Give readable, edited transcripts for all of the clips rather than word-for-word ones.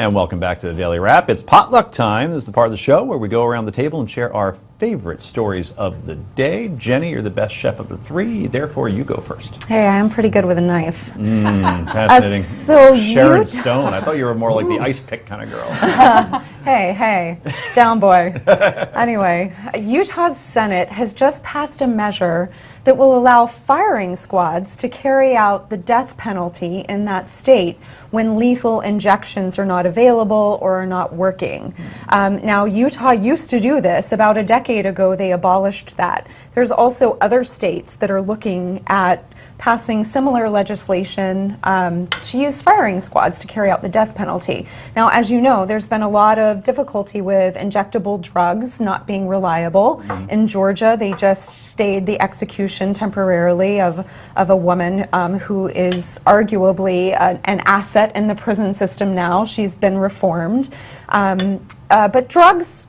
And welcome back to the Daily Wrap. It's potluck time. This is the part of the show where we go around the table and share our favorite stories of the day. Jenny, you're the best chef of the three, therefore you go first. Hey, I am pretty good with a knife. Fascinating. Sharon Stone. I thought you were more like the ice pick kind of girl. Hey, down boy. Anyway, Utah's Senate has just passed a measure that will allow firing squads to carry out the death penalty in that state when lethal injections are not available or are not working. Now, Utah used to do this. About a decade ago, they abolished that. There's also other states that are looking at passing similar legislation to use firing squads to carry out the death penalty. Now, as you know, there's been a lot of difficulty with injectable drugs not being reliable. In Georgia, they just stayed the execution temporarily of a woman who is arguably an asset in the prison system now. She's been reformed. But drugs,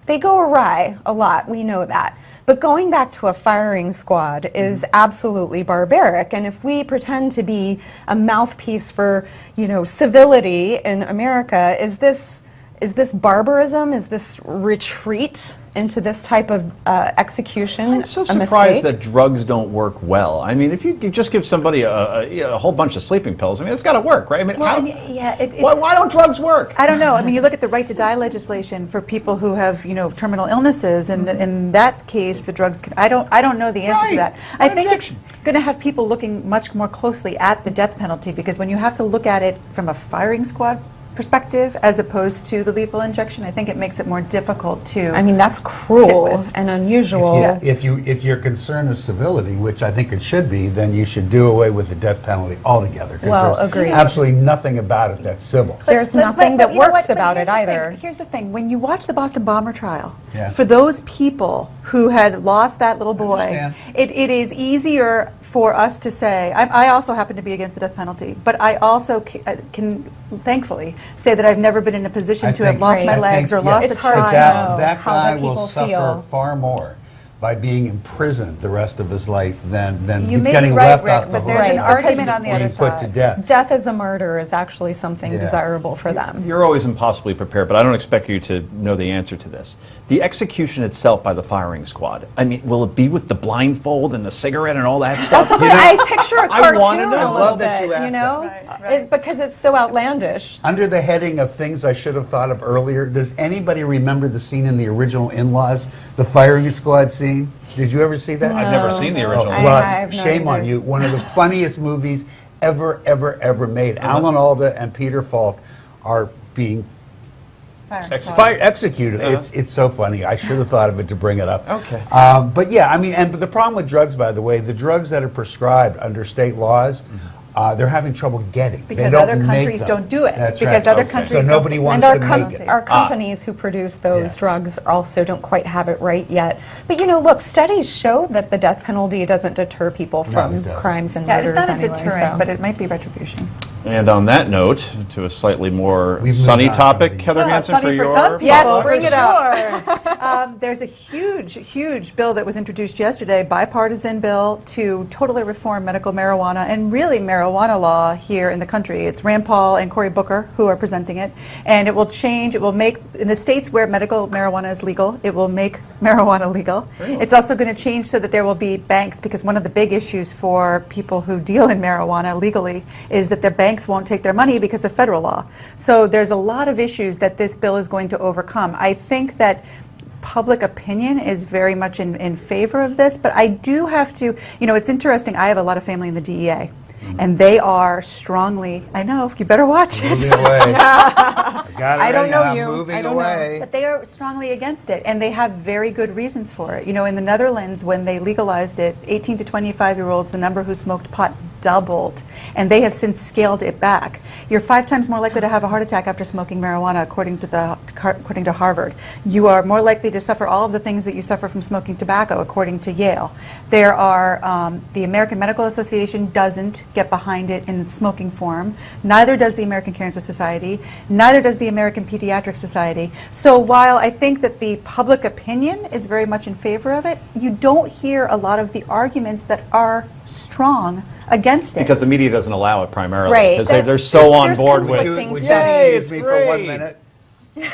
they go awry a lot. We know that. But going back to a firing squad is absolutely barbaric. And if we pretend to be a mouthpiece for, civility in America, is this barbarism? Is this retreat into this type of execution? I'm so surprised that drugs don't work well. I mean, if you just give somebody a whole bunch of sleeping pills, I mean, it's got to work, right? I mean, why don't drugs work? I don't know. I mean, you look at the right to die legislation for people who have, terminal illnesses, and in that case, the drugs can. I don't know the answer to that. I think it's going to have people looking much more closely at the death penalty, because when you have to look at it from a firing squad perspective as opposed to the lethal injection, I think it makes it more difficult to. I mean, that's cruel and unusual. If your concern is civility, which I think it should be, then you should do away with the death penalty altogether. Well, there's agreed. Absolutely nothing about it that's civil. There's nothing that works about it either. Here's the thing: when you watch the Boston bomber trial, for those people who had lost that little boy, it is easier for us to say. I also happen to be against the death penalty, but I also can thankfully say that I've never been in a position to have lost my legs or lost a child. That guy will suffer far more by being imprisoned the rest of his life than getting left out the but there's an argument on the other side. Put to death. Death as a murder is actually something desirable for them. You're always impossibly prepared, but I don't expect you to know the answer to this. The execution itself by the firing squad, I mean, will it be with the blindfold and the cigarette and all that stuff? I picture a cartoon I love that you asked that. It's because it's so outlandish. Under the heading of things I should have thought of earlier, does anybody remember the scene in the original In-Laws, the firing squad scene? Did you ever see that? No. I've never seen the original. Well, shame on you. One of the funniest movies ever made. Alan Alda and Peter Falk are being executed. It's so funny. I should have thought of it to bring it up. Okay. But yeah, I mean, but the problem with drugs, by the way, the drugs that are prescribed under state laws, they're having trouble getting. Because other countries don't do it. That's because right. other countries so nobody wants and to make it. Our companies who produce those drugs also don't quite have it right yet. But look, studies show that the death penalty doesn't deter people from crimes and murders. It's not a deterrent, but it might be retribution. And on that note, to a slightly more sunny topic, Heather Hansen, for your... Yes, bring it up. There's a huge bill that was introduced yesterday, bipartisan bill to totally reform medical marijuana and really marijuana law here in the country. It's Rand Paul and Cory Booker who are presenting it, and it will make, in the states where medical marijuana is legal, it will make marijuana legal. Really? It's also going to change so that there will be banks, because one of the big issues for people who deal in marijuana legally is that their banks won't take their money because of federal law. So there's a lot of issues that this bill is going to overcome. I think that public opinion is very much in favor of this, but I do have to, it's interesting, I have a lot of family in the DEA. And they are strongly, I know, you better watch it. Moving away. I don't know you. Moving I don't away. know. But they are strongly against it, and they have very good reasons for it. In the Netherlands, when they legalized it, 18 to 25-year-olds, the number who smoked pot doubled, and they have since scaled it back. You're 5 times more likely to have a heart attack after smoking marijuana, according to Harvard. You are more likely to suffer all of the things that you suffer from smoking tobacco, according to Yale. There are, the American Medical Association doesn't get behind it in smoking form. Neither does the American Cancer Society. Neither does the American Pediatric Society. So while I think that the public opinion is very much in favor of it, you don't hear a lot of the arguments that are strong against it. Because the media doesn't allow it primarily. Right. Because they're so on There's board with conflicting Would you studies. excuse me for 1 minute?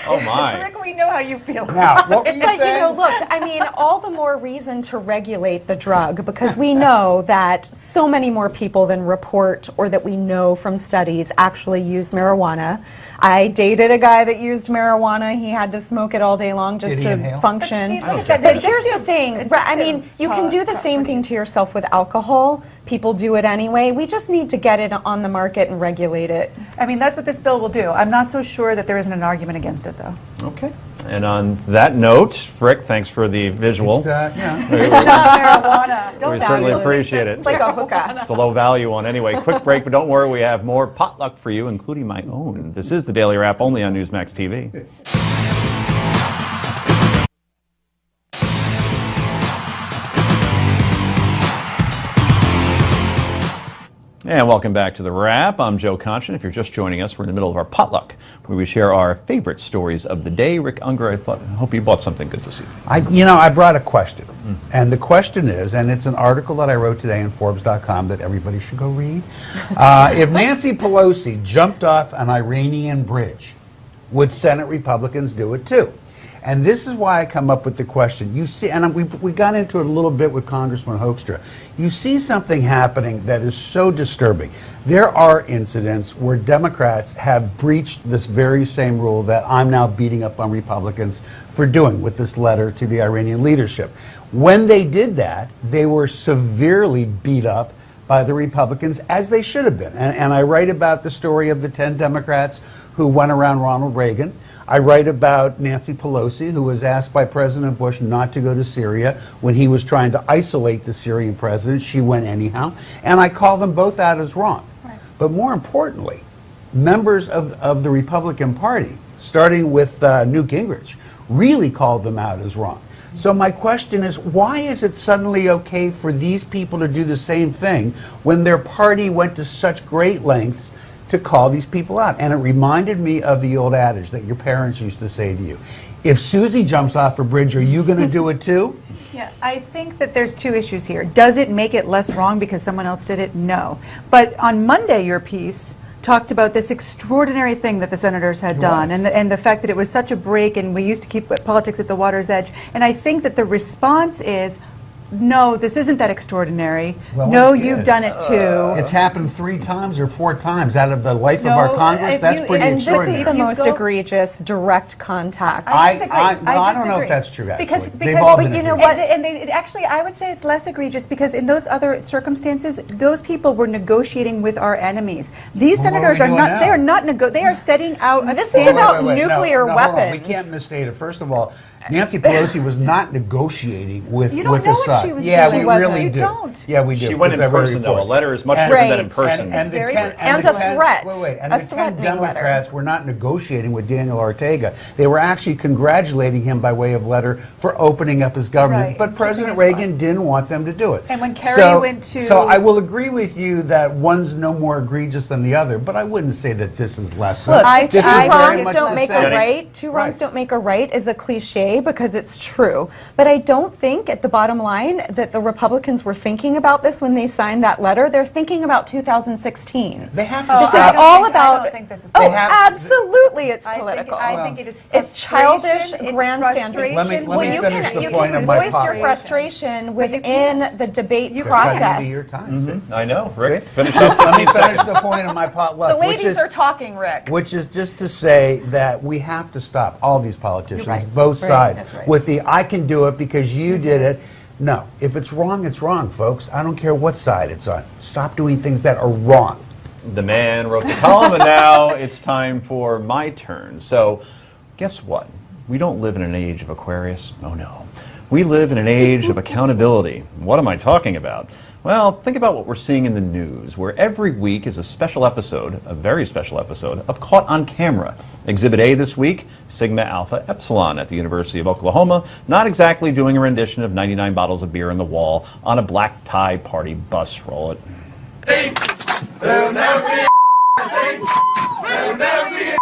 Oh my. Rick, we know how you feel. Now, what were you But saying? look, I mean, all the more reason to regulate the drug because we know that so many more people than report or that we know from studies actually use marijuana. I dated a guy that used marijuana. He had to smoke it all day long just Did he to inhale? function. But see, look at that But here's the thing. I mean, you can do the same thing to yourself with alcohol. People do it anyway. We just need to get it on the market and regulate it. I mean, that's what this bill will do. I'm not so sure that there isn't an argument against it, though. Okay. And on that note, Frick, thanks for the visual. Yeah. Marijuana. We certainly appreciate it. It's like a hookah. It's a low value one anyway. Quick break, but don't worry, we have more potluck for you, including my own. This is the Daily Wrap, only on Newsmax TV. And welcome back to The Wrap. I'm Joe Conchin. If you're just joining us, we're in the middle of our potluck, where we share our favorite stories of the day. Rick Unger, I hope you bought something good this evening. I brought a question. And the question is, and it's an article that I wrote today in Forbes.com that everybody should go read. If Nancy Pelosi jumped off an Iranian bridge, would Senate Republicans do it too? And this is why I come up with the question. You see, and we got into it a little bit with Congressman Hoekstra. You see something happening that is so disturbing. There are incidents where Democrats have breached this very same rule that I'm now beating up on Republicans for doing with this letter to the Iranian leadership. When they did that, they were severely beat up by the Republicans, as they should have been. And I write about the story of the 10 Democrats who went around Ronald Reagan. I write about Nancy Pelosi, who was asked by President Bush not to go to Syria when he was trying to isolate the Syrian president. She went anyhow. And I call them both out as wrong. Right. But more importantly, members of the Republican Party, starting with Newt Gingrich, really called them out as wrong. So my question is, why is it suddenly okay for these people to do the same thing when their party went to such great lengths to call these people out? And it reminded me of the old adage that your parents used to say to you, if Susie jumps off a bridge, are you going to do it too? Yeah, I think that there's two issues here. Does it make it less wrong because someone else did it? No. But on Monday, your piece talked about this extraordinary thing that the senators had done and the fact that it was such a break and we used to keep politics at the water's edge. And I think that the response is, no, this isn't that extraordinary. Well, no, it you've is. done it too. It's happened 3 times or 4 times out of the life No, of our Congress. if That's you- pretty and And this extraordinary. is the If you most go- egregious direct contact. I disagree. I don't know disagree. if that's true, actually. Because They've all but been you know egregious. what? And actually, I would say it's less egregious because in those other circumstances, those people were negotiating with our enemies. These Well, what senators are are we not. doing They now? are not. They are setting out. a This is standard. about No, nuclear hold on. We weapons. can't misstate it. First of all, Nancy Pelosi was not negotiating with You don't with know what Assad. she was Yeah, doing. we She really wasn't. do. You don't. Yeah, we do. She went in because I read person, though. A report. letter is much And- different than in Right. person. And the Very 10, right. And the a 10 threat. and A the 10 threatening Democrats letter. were not negotiating with Daniel Ortega. They were actually congratulating him by way of letter for opening up his government. Right. But President Taking his Reagan didn't want them to do it. And when Kerry went to- So I will agree with you that one's no more egregious than the other, but I wouldn't say that this is less so. Look, I- This two is very wrongs much don't the make same. a right. Two wrongs Right. don't make a right is a cliche because it's true. But I don't think at the bottom line that the Republicans were thinking about this when they signed that letter. They're thinking about 2016. They have to This is stop. all I about. don't think this is. Oh, They have- absolutely, it's I political. think it is. It's childish frustration, it's grandstanding. frustration. Let me Well, you finish can, the you point can of my voice your podcast. frustration But you within can't. the debate Because process. I give you your time. see? I know. Rick, See? finish So those let me 15 finish seconds. the point of my potluck, The which ladies is are talking, Rick. which is just to say that we have to stop all these politicians, You're right. both Right, sides, that's right. with the "I can do it because you did it." No, if it's wrong, it's wrong, folks. I don't care what side it's on. Stop doing things that are wrong. The man wrote the column, and now it's time for my turn. So, guess what? We don't live in an age of Aquarius. Oh no. We live in an age of accountability. What am I talking about? Well, think about what we're seeing in the news, where every week is a special episode, a very special episode, of Caught on Camera. Exhibit A this week, Sigma Alpha Epsilon at the University of Oklahoma, not exactly doing a rendition of 99 bottles of beer on the wall on a black tie party bus. Roll it. There'll never be a There'll never be a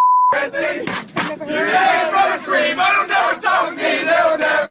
You ain't from a dream, I don't know what's on me, there'll never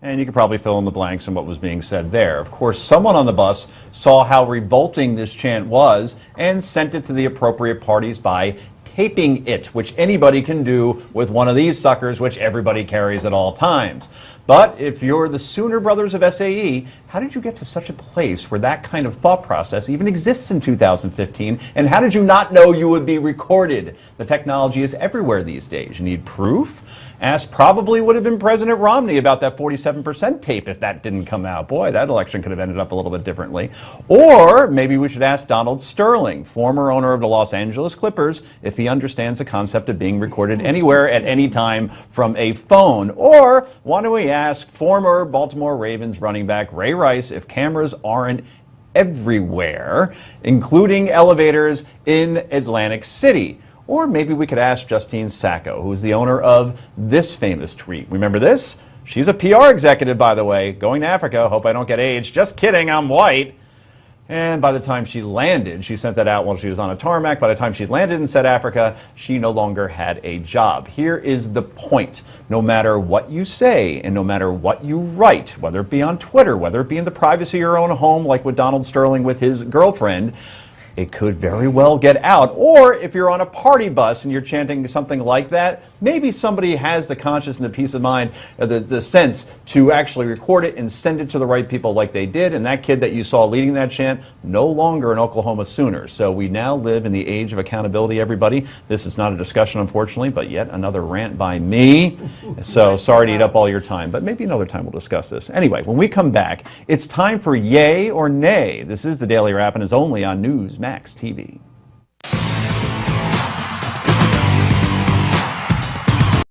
And you could probably fill in the blanks on what was being said there. Of course, someone on the bus saw how revolting this chant was and sent it to the appropriate parties by taping it, which anybody can do with one of these suckers, which everybody carries at all times. But if you're the Sooner Brothers of SAE, how did you get to such a place where that kind of thought process even exists in 2015? And how did you not know you would be recorded? The technology is everywhere these days. You need proof? Ask probably would have been President Romney about that 47% tape if that didn't come out. Boy, that election could have ended up a little bit differently. Or maybe we should ask Donald Sterling, former owner of the Los Angeles Clippers, if he understands the concept of being recorded anywhere at any time from a phone. Or why don't we ask former Baltimore Ravens running back Ray Rice if cameras aren't everywhere, including elevators in Atlantic City. Or maybe we could ask Justine Sacco, who's the owner of this famous tweet. Remember this? She's a PR executive, by the way, going to Africa. Hope I don't get AIDS. Just kidding, I'm white. And by the time she landed, she sent that out while she was on a tarmac. By the time she landed in South Africa, she no longer had a job. Here is the point. No matter what you say and no matter what you write, whether it be on Twitter, whether it be in the privacy of your own home, like with Donald Sterling with his girlfriend, it could very well get out. Or if you're on a party bus and you're chanting something like that, maybe somebody has the conscience and the peace of mind, the sense to actually record it and send it to the right people like they did. And that kid that you saw leading that chant, no longer an Oklahoma Sooner. So we now live in the age of accountability, everybody. This is not a discussion, unfortunately, but yet another rant by me. So sorry to eat up all your time, but maybe another time we'll discuss this. Anyway, when we come back, it's time for Yay or Nay. This is the Daily Wrap and is only on Newsmax TV.